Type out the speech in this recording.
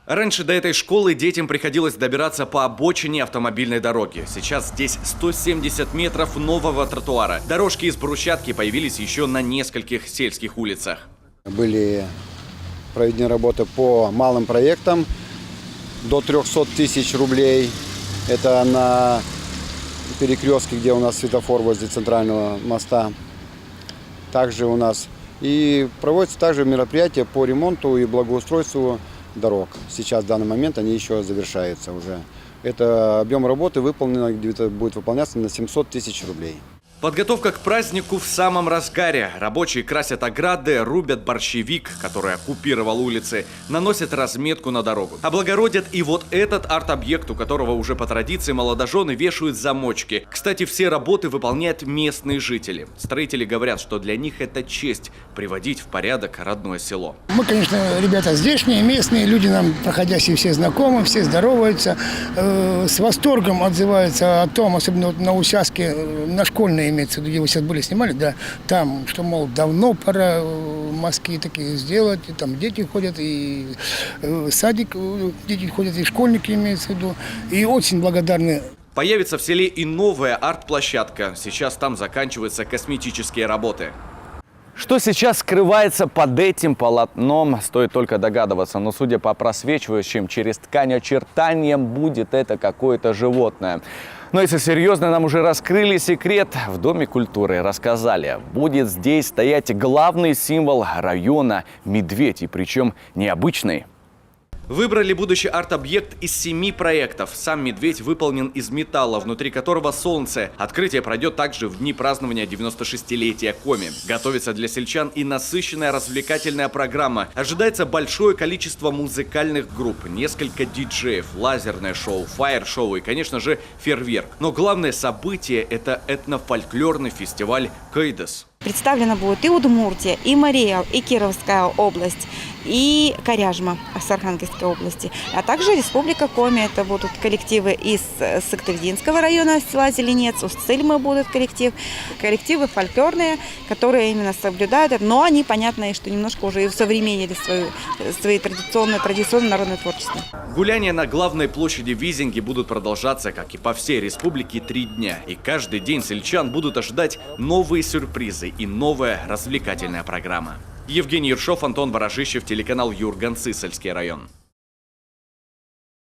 Раньше до этой школы детям приходилось добираться по обочине автомобильной дороги. Сейчас здесь 170 метров нового тротуара. Дорожки из брусчатки появились еще на нескольких сельских улицах. Были проведены работы по малым проектам до 300 тысяч рублей. Это на перекрестке, где у нас светофор возле центрального моста. Также у нас и проводятся также мероприятия по ремонту и благоустройству дорог. Сейчас в данный момент они еще завершаются уже. Это объем работы выполнено, где-то будет выполняться на 700 тысяч рублей. Подготовка к празднику в самом разгаре. Рабочие красят ограды, рубят борщевик, который оккупировал улицы, наносят разметку на дорогу. Облагородят и вот этот арт-объект, у которого уже по традиции молодожены вешают замочки. Кстати, все работы выполняют местные жители. Строители говорят, что для них это честь приводить в порядок родное село. Мы, конечно, ребята здешние, местные, люди нам проходящие все знакомы, все здороваются, с восторгом отзываются о том, особенно вот на участке, на школьной имеется в виду, где вы сейчас были, снимали, да, там, что, мол, давно пора мостки такие сделать, и там дети ходят, и садик, дети ходят, и школьники имеется в виду, и очень благодарны. Появится в селе и новая арт-площадка. Сейчас там заканчиваются косметические работы. Что сейчас скрывается под этим полотном, стоит только догадываться. Но судя по просвечивающим через ткань очертаниям, будет это какое-то животное. Но если серьезно, нам уже раскрыли секрет. В Доме культуры рассказали, будет здесь стоять главный символ района – медведь, и причем необычный. Выбрали будущий арт-объект из 7 проектов. Сам медведь выполнен из металла, внутри которого солнце. Открытие пройдет также в дни празднования 96-летия Коми. Готовится для сельчан и насыщенная развлекательная программа. Ожидается большое количество музыкальных групп, несколько диджеев, лазерное шоу, фаер-шоу и, конечно же, фейерверк. Но главное событие – это этнофольклорный фестиваль «Кайдас». Представлена будет и Удмуртия, и Марий-Эл, и Кировская область, и Коряжма с Архангельской области, а также Республика Коми. Это будут коллективы из Сыктывдинского района, села Зеленец, Усть-Цильмы будут коллективы фольклорные, которые именно соблюдают это, но они, понятно, что немножко уже и усовременили свои традиционное народное творчество. Гуляния на главной площади Визинги будут продолжаться, как и по всей республике, 3 дня. И каждый день сельчан будут ожидать новые сюрпризы и новая развлекательная программа. Евгений Ершов, Антон Ворожищев, телеканал Юрган, Сысольский район.